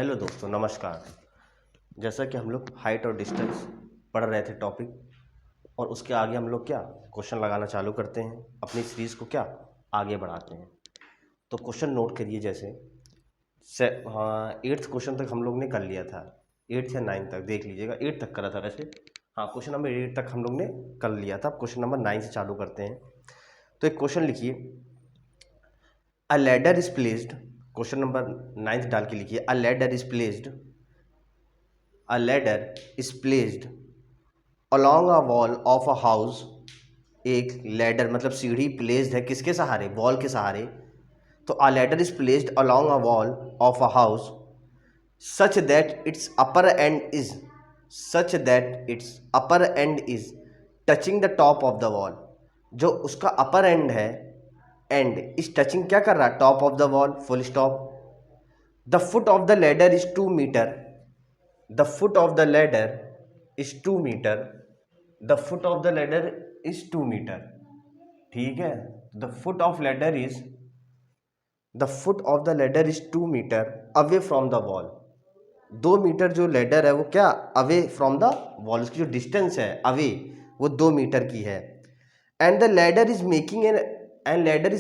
Hello दोस्तों, नमस्कार। जैसा कि हम लोग हाइट और डिस्टेंस पढ़ रहे थे टॉपिक, और उसके आगे हम लोग क्या क्वेश्चन लगाना चालू करते हैं, अपनी सीरीज़ को क्या आगे बढ़ाते हैं। तो क्वेश्चन नोट करिए। जैसे हाँ, 8th क्वेश्चन तक हम लोग ने कर लिया था, 8th या 9th तक देख लीजिएगा। 8 तक करा था वैसे। हाँ, क्वेश्चन नंबर 8 तक हम लोग ने कर लिया था। क्वेश्चन नंबर 9 से चालू करते हैं। तो एक क्वेश्चन लिखिए, अ ladder is placed. Question number 9 डाल के लिखिए, अ ladder is placed, a ladder is placed along a wall of a house। एक लैडर मतलब सीढ़ी प्लेस्ड है किसके सहारे? वॉल के सहारे। तो a ladder is placed along a wall of a house such that its upper end is touching the top of the wall। जो उसका अपर एंड है, एंड इस टचिंग क्या कर रहा है? Top of the wall, full stop. The foot of the ladder is 2 metre. The foot of the ladder is 2 meter। The foot of the ladder is 2 meter। ठीक है, the foot of the ladder is 2 meter away from the wall। 2 metre जो ladder है वो क्या away from the wall, उसकी जो distance है away वो 2 मीटर की है। And the ladder is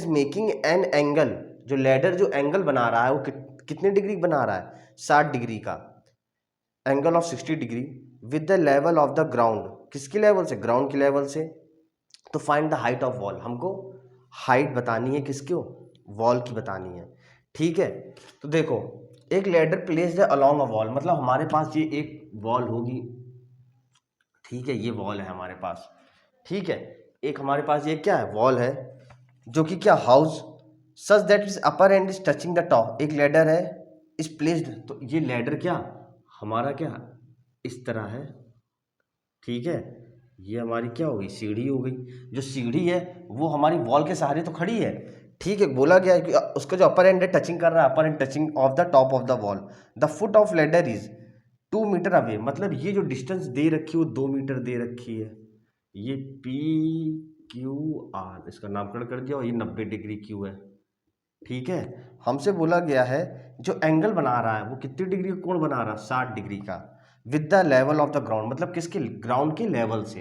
making an angle. जो लैडर जो एंगल बना रहा है वो कितने डिग्री बना रहा है? 60 डिग्री का angle of 60 degree with the level of the ground. किसकी लेवल से? ग्राउंड की लेवल से। तो find the height of wall. हमको हाइट बतानी है, किसकी? वॉल की बतानी है। ठीक है, तो देखो, एक लैडर प्लेस्ड है अलोंग अ वॉल, मतलब हमारे पास ये एक वॉल होगी। ठीक है, ये वॉल है हमारे पास। ठीक है, एक हमारे पास ये क्या है? वॉल है, जो कि क्या house such that is upper and is touching the top. एक लैडर है इज प्लेस्ड, तो ये लैडर क्या हमारा क्या इस तरह है। ठीक है, ये हमारी क्या हो गई? सीढ़ी हो गई। जो सीढ़ी है वो हमारी वॉल के सहारे तो खड़ी है। ठीक है, बोला गया है कि उसका जो अपर एंड है टचिंग कर रहा है, upper end touching of the top of the wall. The foot of ladder is 2 metre away, मतलब ये जो डिस्टेंस दे रखी है वो 2 मीटर दे रखी है। ये PQR इसका नामकरण कर दिया, और ये 90 डिग्री क्यू है। ठीक है, हमसे बोला गया है जो एंगल बना रहा है वो कितनी डिग्री का कोण बना रहा है? 60 डिग्री का with the level of the ground, मतलब किसके? ग्राउंड के लेवल से।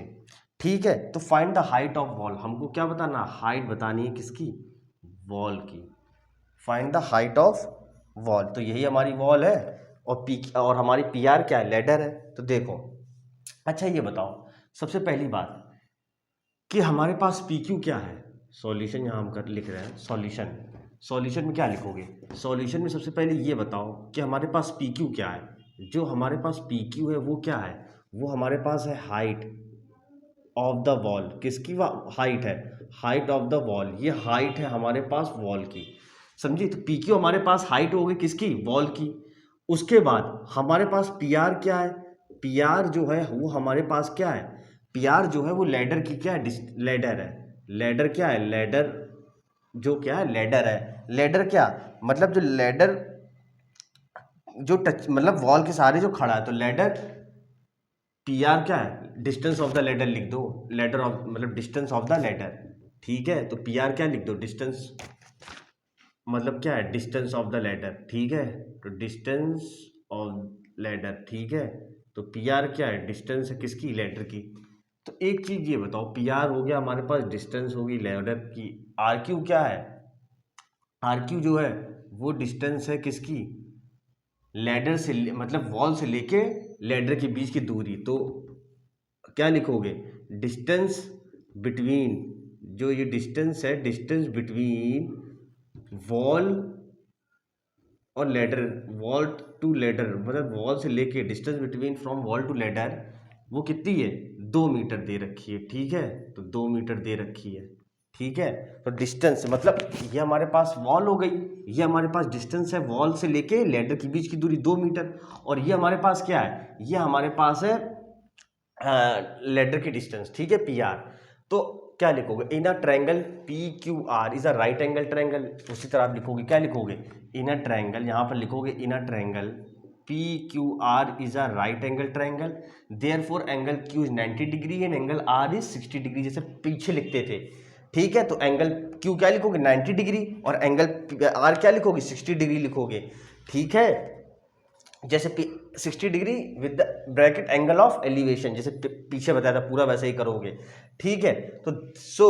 ठीक है, तो find the height of wall. हमको क्या बताना? हाइट बतानी है किसकी? वॉल की। Find the height of wall. तो यही हमारी वॉल है, और हमारी PR क्या है? लैडर है। तो देखो, अच्छा ये बताओ सबसे पहली बात कि हमारे पास PQ क्या है? सॉल्यूशन यहाँ हम लिख रहे हैं सॉल्यूशन। सॉल्यूशन में क्या लिखोगे? सॉल्यूशन में सबसे पहले ये बताओ कि हमारे पास PQ क्या है। जो हमारे पास PQ है वो क्या है? वो हमारे पास है हाइट ऑफ द वॉल। किसकी हाइट है? Height of the wall. ये हाइट है हमारे पास वॉल की, समझिए। तो PQ हमारे पास हाइट हो गई किसकी? वॉल की। उसके बाद हमारे पास PR क्या है? PR जो है वो हमारे पास क्या है? PR जो है वो लैडर की क्या है? लैडर है। लैडर क्या है? लैडर जो क्या है? लैडर है। लैडर क्या मतलब? जो लैडर जो टच मतलब वॉल के सहारे जो खड़ा है, तो लैडर PR क्या है? डिस्टेंस ऑफ द लैडर लिख दो। लैडर ऑफ मतलब डिस्टेंस ऑफ द लैडर। ठीक है, तो PR क्या लिख दो? डिस्टेंस मतलब क्या है? Distance of the ladder. ठीक है, तो डिस्टेंस ऑफ लैडर। ठीक है, तो PR क्या है? डिस्टेंस है किसकी? लैडर की। तो एक चीज ये बताओ, PR हो गया हमारे पास, डिस्टेंस होगी लैडर की। RQ क्या है? RQ जो है वो डिस्टेंस है किसकी? लैडर से मतलब वॉल से लेके लैडर के बीच की दूरी। तो क्या लिखोगे? डिस्टेंस बिटवीन, जो ये डिस्टेंस है, डिस्टेंस बिटवीन वॉल और लैडर, वॉल टू लैडर, मतलब वॉल से लेके distance between from wall to ladder, वो कितनी है? 2 मीटर दे रखी है। ठीक है, तो 2 मीटर दे रखी है। ठीक है, तो डिस्टेंस मतलब ये हमारे पास वॉल हो गई, ये हमारे पास डिस्टेंस है वॉल से लेके लैडर के बीच की दूरी 2 मीटर, और ये हमारे पास क्या है? ये हमारे पास है लैडर की डिस्टेंस। ठीक है, PR। तो क्या लिखोगे? In a triangle PQR is a right angle triangle. उसी तरह आप लिखोगे, क्या लिखोगे? इन अ ट्रायंगल, यहाँ पर लिखोगे in a triangle PQR is a right angle triangle, therefore angle Q is 90 degree and angle R is 60 degree, जैसे पीछे लिखते थे। ठीक है, तो एंगल Q क्या लिखोगे? 90 डिग्री, और एंगल R क्या लिखोगे? 60 डिग्री लिखोगे। ठीक है, जैसे 60 degree with the bracket angle of elevation, जैसे पीछे बताया था पूरा वैसे ही करोगे, ठीक है। तो सो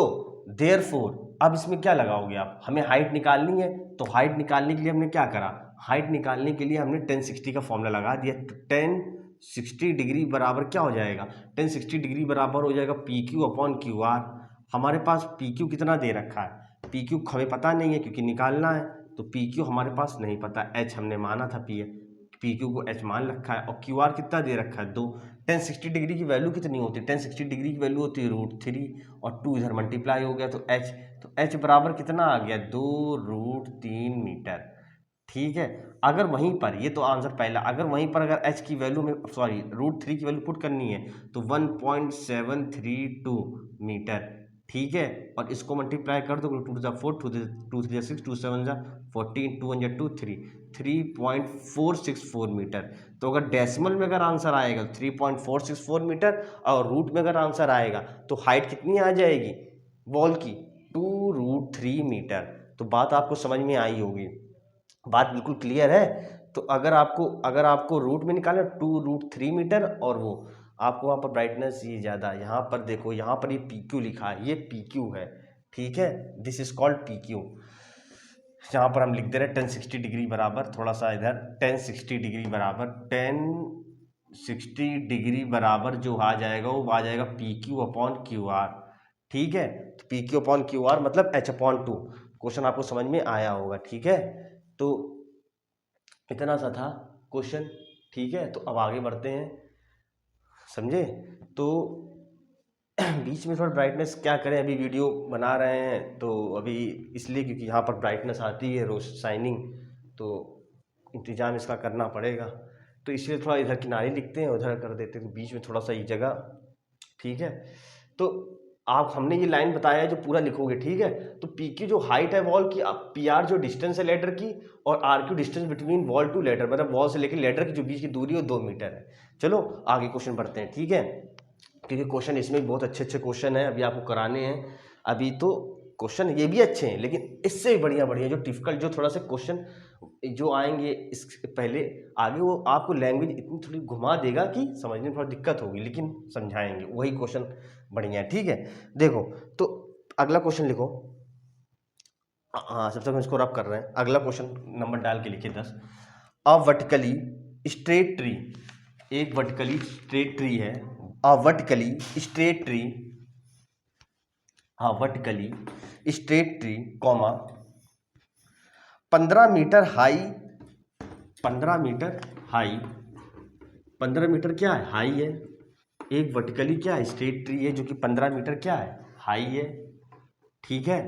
देयरफॉर अब इसमें क्या लगाओगे आप, हमें हाइट निकालनी है, तो हाइट निकालने के लिए हमने क्या करा, हाइट निकालने के लिए हमने 1060 का फॉर्मूला लगा दिया। तो 1060 डिग्री बराबर क्या हो जाएगा, 1060 डिग्री बराबर हो जाएगा P Q upon Q R. हमारे पास पी क्यू कितना दे रखा है, पी क्यू हमें पता नहीं है क्योंकि निकालना है, तो पी क्यू हमारे पास नहीं पता, एच हमने माना था पी क्यू को एच मान रखा है, और क्यू आर कितना दे रखा है 2। 1060 डिग्री की वैल्यू कितनी होती है, 1060 डिग्री की वैल्यू होती है √3 और 2 इधर मल्टीप्लाई हो गया तो एच बराबर कितना आ गया 2√3 मीटर, ठीक है। अगर वहीं पर, ये तो आंसर पहला, अगर वहीं पर अगर एच की वैल्यू में सॉरी √3 की वैल्यू पुट करनी है तो 1.732 मीटर, ठीक है। और इसको मल्टीप्लाई कर दो, 2 × 4 2 3 6 2 7 14 2 1 2 3 3.464 मीटर। तो अगर डेसिमल में अगर आंसर आएगा 3.464 मीटर, और रूट में अगर आंसर आएगा तो हाइट कितनी आ जाएगी वॉल की 2√3 मीटर। तो बात आपको समझ में आई होगी, बात बिल्कुल क्लियर है। तो अगर आपको रूट में निकालना 2√3 मीटर, और वो आपको वहाँ पर ब्राइटनेस ये ज़्यादा, यहाँ पर देखो, यहाँ पर ये पी क्यू लिखा है, ये पी क्यू है, ठीक है, this is called P Q. यहाँ पर हम लिख दे रहे हैं 1060 डिग्री बराबर, थोड़ा सा इधर 1060 डिग्री बराबर 1060 डिग्री बराबर जो आ जाएगा वो आ जाएगा P Q upon Q R, ठीक है। तो P Q upon Q R मतलब h/2। क्वेश्चन आपको समझ में आया होगा, ठीक है। तो इतना सा था क्वेश्चन, ठीक है। तो अब आगे बढ़ते हैं, समझे। तो बीच में थोड़ा ब्राइटनेस क्या करें, अभी वीडियो बना रहे हैं तो अभी इसलिए क्योंकि यहाँ पर ब्राइटनेस आती है रोज शाइनिंग, तो इंतजाम इसका करना पड़ेगा, तो इसलिए थोड़ा इधर किनारे लिखते हैं उधर कर देते हैं, तो बीच में थोड़ा सा ये जगह, ठीक है। तो आप हमने ये लाइन बताया है जो पूरा लिखोगे, ठीक है। तो पी की जो हाइट है वॉल की, पी आर जो डिस्टेंस है लेटर की, और R Q distance between wall to ladder, मतलब वॉल से लेकर लेटर की जो बीच की दूरी है 2 मीटर है। चलो आगे क्वेश्चन बढ़ते हैं, ठीक है, क्योंकि क्वेश्चन इसमें बहुत अच्छे अच्छे क्वेश्चन हैं अभी आपको कराने हैं। अभी तो क्वेश्चन ये भी अच्छे हैं, लेकिन इससे बढ़िया बढ़िया जो डिफिकल्ट जो थोड़ा सा क्वेश्चन जो आएंगे इस पहले आगे, वो आपको लैंग्वेज इतनी थोड़ी घुमा देगा कि समझने में थोड़ा दिक्कत होगी, लेकिन समझाएंगे, वही क्वेश्चन बढ़िया है, ठीक है। देखो, तो अगला क्वेश्चन लिखो। हाँ, सबसे पहले इसको रब कर रहे हैं, अगला क्वेश्चन नंबर डाल के लिखिए 10। अ वर्टिकली स्ट्रेट ट्री, एक वर्टिकली स्ट्रेट ट्री है, अ वर्टिकली स्ट्रेट ट्री, हाँ vertically straight tree comma 15 metre high, 15 metre high, 15 metre क्या है हाई है, एक वर्टिकली क्या है स्ट्रेट ट्री है जो कि 15 मीटर क्या है हाई है, ठीक है।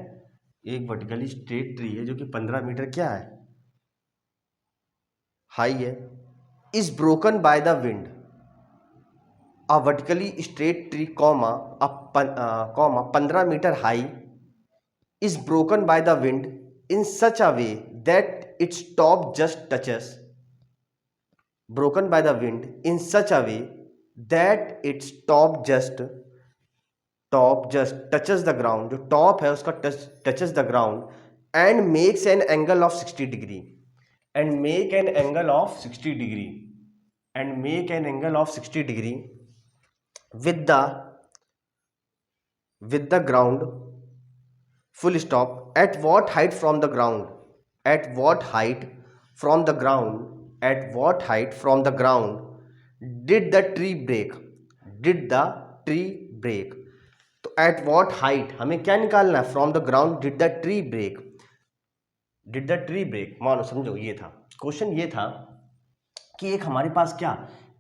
एक वर्टिकली स्ट्रेट ट्री है जो कि 15 मीटर क्या है हाई है, is broken by the wind. A vertically straight tree, comma 15 meter high, is broken by the wind in such a way that its top just touches. Broken by the wind in such a way that its top just touches the ground. जो top है उसका touches the ground and makes an angle of 60 degree. And make an angle of 60 degree. And make an angle of 60 degree with the ground, full stop. At what height from the ground, at what height from the ground, at what height from the ground did the tree break, did the tree break। तो at what height हमें क्या निकालना है, from the ground did the tree break, did the tree break। मानो समझो, ये था question, ये था कि एक हमारे पास क्या,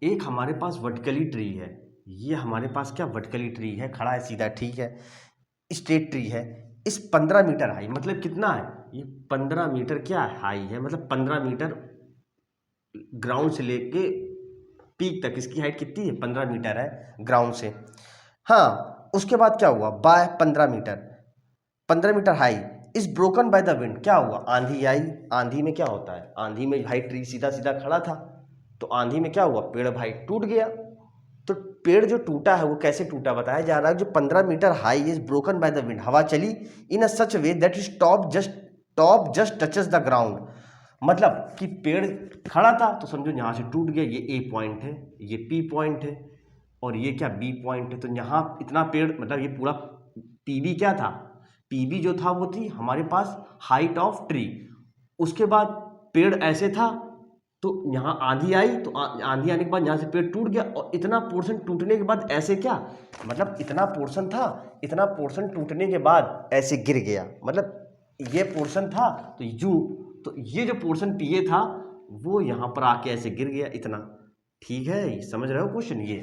एक हमारे पास वर्टिकली ट्री है, ये हमारे पास क्या वर्टिकली ट्री है, खड़ा है सीधा, ठीक है, स्ट्रेट ट्री है, इस 15 मीटर हाई, मतलब कितना है ये 15 मीटर क्या है हाई है, मतलब 15 मीटर ग्राउंड से लेके पीक तक इसकी हाइट कितनी है 15 मीटर है ग्राउंड से। हाँ, उसके बाद क्या हुआ, by 15 metre high is broken by the wind. क्या हुआ, आंधी आई, आंधी में क्या होता है, आंधी में भाई ट्री सीधा सीधा खड़ा था, तो आंधी में क्या हुआ, पेड़ भाई टूट गया। तो पेड़ जो टूटा है वो कैसे टूटा, बताया जा रहा है जो 15 metre high is broken by the wind, हवा चली in a such way that is top just touches the ground, मतलब कि पेड़ खड़ा था तो समझो यहाँ से टूट गया, ये ए पॉइंट है, ये पी पॉइंट है और ये क्या बी पॉइंट है। तो यहाँ इतना पेड़ मतलब ये पूरा पीबी क्या था, पीबी जो था वो थी हमारे पास हाइट ऑफ ट्री। उसके बाद पेड़ ऐसे था तो यहाँ आंधी आई तो आंधी आने के बाद यहाँ से पेड़ टूट गया और इतना पोर्शन टूटने के बाद ऐसे क्या, मतलब इतना पोर्शन था, इतना पोर्शन टूटने के बाद ऐसे गिर गया, मतलब ये पोर्शन था तो यू, तो ये जो पोर्शन पीए था वो यहाँ पर आके ऐसे गिर गया इतना। ठीक है, समझ रहे हो क्वेश्चन? ये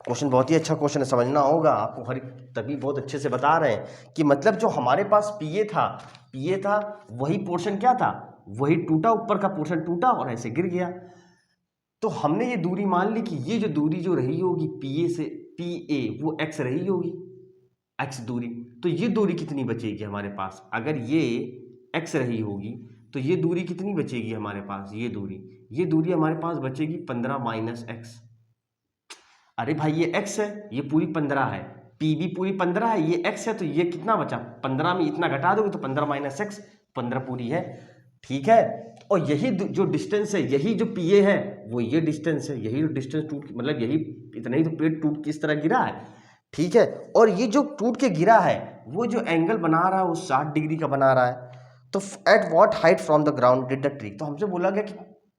क्वेश्चन बहुत ही अच्छा क्वेश्चन है, समझना होगा आपको, हर तभी बहुत अच्छे से बता रहे हैं कि मतलब जो हमारे पास पीए था वही पोर्शन क्या था, वही टूटा, ऊपर का पोर्शन टूटा और ऐसे गिर गया। तो हमने ये दूरी मान ली कि ये जो दूरी जो रही होगी पीए से पी ए वो एक्स रही होगी, एक्स दूरी। तो ये दूरी कितनी बचेगी हमारे पास, अगर ये एक्स रही होगी तो ये दूरी कितनी बचेगी हमारे पास, ये दूरी हमारे पास बचेगी 15 माइनस एक्स। अरे भाई ये x है, ये पूरी 15 है, पी भी पूरी 15 है, ये x है, तो ये कितना बचा, 15 में इतना घटा दोगे तो 15 माइनस एक्स, 15 पूरी है। ठीक है, और यही जो डिस्टेंस है, यही जो पीए है वो ये डिस्टेंस है, यही जो डिस्टेंस टूट मतलब यही इतना ही तो पेड़ टूट किस तरह गिरा है। ठीक है, और ये जो टूट के गिरा है वो जो एंगल बना रहा है वो 60 डिग्री का बना रहा है। तो at what height from the ground did the tree, तो हमसे बोला गया कि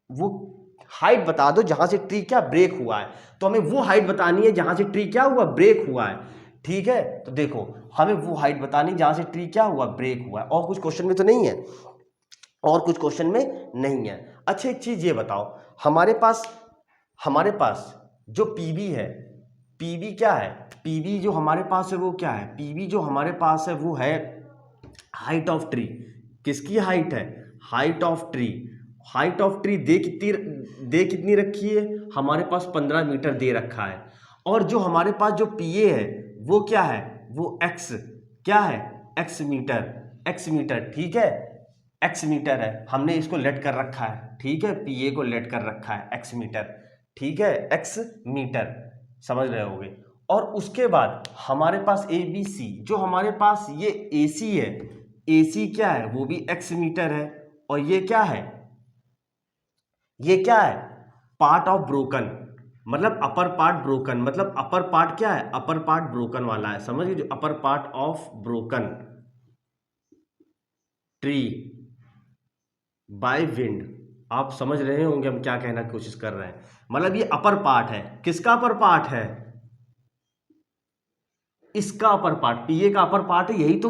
वो हाइट बता दो जहां से ट्री क्या ब्रेक हुआ है, तो हमें वो हाइट बतानी है जहां से ट्री क्या हुआ, ब्रेक हुआ है। ठीक है, तो देखो हमें वो हाइट बतानी जहां से ट्री क्या हुआ, ब्रेक हुआ है, और कुछ क्वेश्चन में तो नहीं है, और कुछ क्वेश्चन में नहीं है। अच्छा एक चीज ये बताओ, हमारे पास जो पीबी है, पीबी क्या है, पीबी जो हमारे पास है वो क्या है, पीबी जो हमारे पास है वो है हाइट ऑफ ट्री। किसकी हाइट है, height of tree. Height of tree दे कितनी रखी है, हमारे पास 15 मीटर दे रखा है। और जो हमारे पास जो पीए है वो क्या है, वो एक्स, क्या है, एक्स मीटर। ठीक है, एक्स मीटर है, हमने इसको लेट कर रखा है। ठीक है, पीए को लेट कर रखा है एक्स मीटर। ठीक है, एक्स मीटर, समझ रहे होगे। और उसके बाद हमारे पास ए बी सी, जो हमारे पास ये ए सी है, ए सी क्या है, वो भी एक्स मीटर है। और ये क्या है, ये क्या है, पार्ट ऑफ ब्रोकन, मतलब अपर पार्ट ब्रोकन, मतलब अपर पार्ट क्या है, अपर पार्ट ब्रोकन वाला है, समझिए, जो upper part of broken tree by wind. आप समझ रहे होंगे हम क्या कहना की कोशिश कर रहे हैं, मतलब ये अपर पार्ट है, किसका अपर पार्ट है, इसका अपर पार्ट, पीए का अपर पार्ट है, यही तो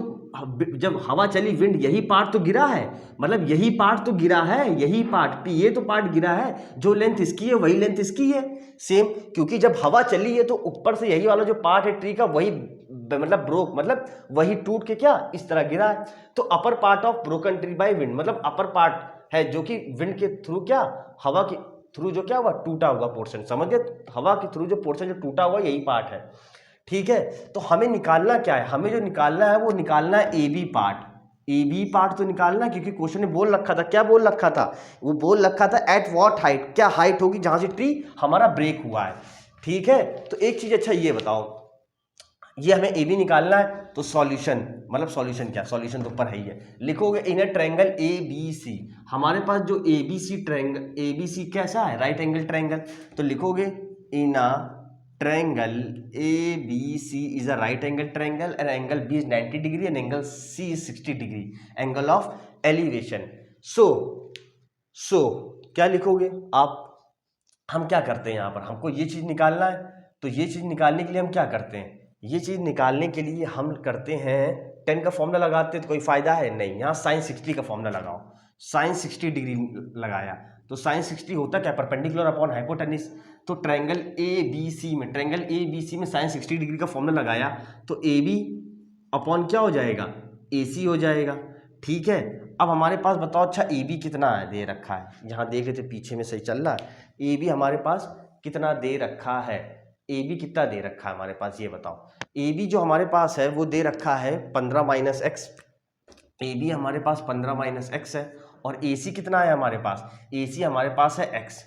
जब हवा चली विंड, यही पार्ट तो गिरा है, मतलब यही पार्ट तो गिरा है, यही पार्ट पीए तो पार्ट गिरा है, जो लेंथ इसकी है वही लेंथ इसकी है सेम, क्योंकि जब हवा चली है तो ऊपर से यही वाला जो पार्ट है ट्री का वही मतलब ब्रोक, मतलब वही टूट के क्या इस तरह गिरा है। तो upper part of broken tree by wind, मतलब अपर पार्ट है जो कि विंड के थ्रू क्या, हवा के थ्रू जो क्या हुआ, टूटा हुआ पोर्शन, समझ गए, हवा के थ्रू जो पोर्शन जो टूटा हुआ यही पार्ट है। ठीक है, तो हमें निकालना क्या है, हमें जो निकालना है वो निकालना है A B part, A B part तो निकालना, क्योंकि क्वेश्चन में बोल रखा था, क्या बोल रखा था, वो बोल रखा था एट व्हाट हाइट, क्या हाइट होगी जहां से ट्री हमारा ब्रेक हुआ है। ठीक है, तो एक चीज अच्छा ये बताओ, ये हमें ए बी निकालना है, तो सॉल्यूशन, मतलब सॉल्यूशन क्या, सॉल्यूशन तो ऊपर है ही है, लिखोगे in a triangle A B सी, हमारे पास जो A B C triangle, A B C कैसा है, राइट एंगल ट्रायंगल, तो लिखोगे in a triangle ABC is a right angle triangle and angle B is 90 degree and angle C is 60 degree angle of elevation. So क्या लिखोगे आप, हम क्या करते हैं यहाँ पर, हमको ये चीज निकालना है, तो ये चीज निकालने के लिए हम क्या करते हैं, ये चीज निकालने के लिए हम करते हैं 10 का फॉर्मूला लगाते हैं, तो कोई फायदा है नहीं, यहाँ साइन 60 का फॉर्मूला लगाओ, साइन 60 डिग्री लगाया तो साइन 60 होता क्या, परपेंडिकुलर अपॉन हाइपोटेनिस, तो ट्रायंगल ए बी सी में, ट्रायंगल ए बी सी में साइन 60 डिग्री का फॉर्मूला लगाया तो ए बी अपॉन क्या हो जाएगा, ए सी हो जाएगा। ठीक है, अब हमारे पास बताओ, अच्छा ए बी कितना है दे रखा है, यहाँ देख रहे थे पीछे में सही चल रहा है, ए बी हमारे पास कितना दे रखा है, ए बी कितना दे रखा है हमारे पास, ये बताओ, ए बी जो हमारे पास है वो दे रखा है 15 माइनस एक्स, ए बी हमारे पास 15 माइनस एक्स है, और ए सी कितना है हमारे पास, ए सी हमारे पास है एक्स।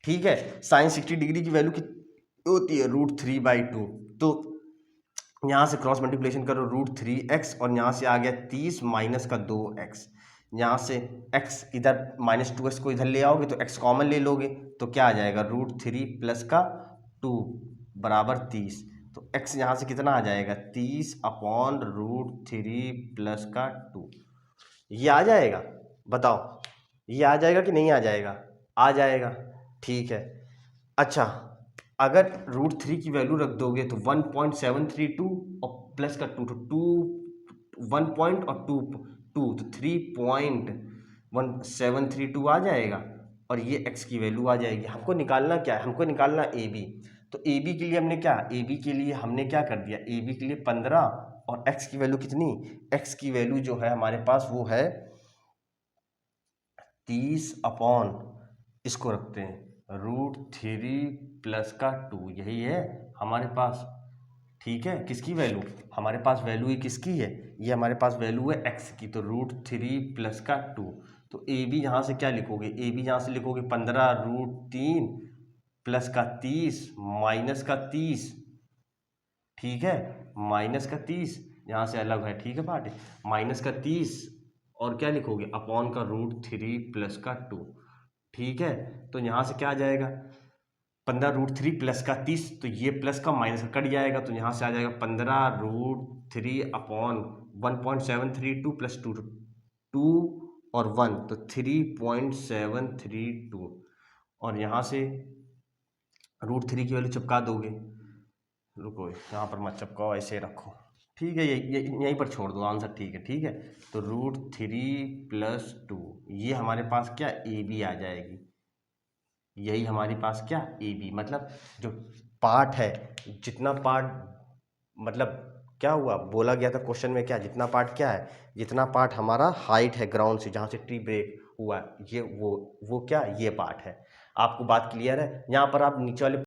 ठीक है, साइन 60 डिग्री की वैल्यू कितनी होती है, √3/2, तो यहाँ से क्रॉस मल्टीप्लिकेशन करो √3x और यहाँ से आ गया 30 माइनस का 2x, यहाँ से x इधर -2x को इधर ले आओगे तो x कॉमन ले लोगे तो क्या आ जाएगा √3 प्लस का 2 बराबर 30। तो x यहाँ से कितना आ जाएगा 30 अपॉन √3 प्लस का 2। ये आ जाएगा, बताओ ये आ जाएगा कि नहीं आ जाएगा? आ जाएगा, ठीक है। अच्छा, अगर √3 की वैल्यू रख दोगे तो 1.732 और प्लस का 2 तो 1 पॉइंट और 2 तो 3.1732 आ जाएगा और ये x की वैल्यू आ जाएगी। हमको निकालना क्या है? हमको निकालना ए बी। तो ए बी के लिए हमने क्या, ए बी के लिए हमने क्या कर दिया, ए बी के लिए 15 और x की वैल्यू कितनी, x की वैल्यू जो है हमारे पास वो है 30 अपॉन इसको रखते हैं √3 प्लस का 2, यही है हमारे पास, ठीक है। किसकी वैल्यू, हमारे पास वैल्यू ही किसकी है, ये हमारे पास वैल्यू है x की, तो √3 प्लस का 2। तो ए बी यहाँ से क्या लिखोगे, ए बी यहाँ से लिखोगे 15 √3 प्लस का 30 माइनस का 30, ठीक है, माइनस का 30 यहाँ से अलग है, ठीक है पार्ट, माइनस का 30 और क्या लिखोगे अपॉन का √3 प्लस का 2, ठीक है। तो यहाँ से क्या आ जाएगा 15 √3 प्लस का 30, तो ये प्लस का माइनस का कट जाएगा तो यहाँ से आ जाएगा 15 √3 अपॉन 1.732 प्लस 2 और 1 तो 3.732 और यहाँ से √3 की वैल्यू चिपका दोगे, रुको यहाँ पर मत चिपकाओ, ऐसे रखो, ठीक है, यहीं पर छोड़ दो आंसर, ठीक है, ठीक है। तो √3 प्लस 2 ये हमारे पास क्या ए बी आ जाएगी, यही हमारे पास क्या ए बी, मतलब जो पार्ट है, जितना पार्ट, मतलब क्या हुआ बोला गया था क्वेश्चन में, क्या जितना पार्ट क्या है, जितना पार्ट हमारा हाइट है ग्राउंड से, जहाँ से ट्री ब्रेक हुआ ये वो क्या ये पार्ट है। आपको बात क्लियर है? यहाँ पर आप नीचे वाले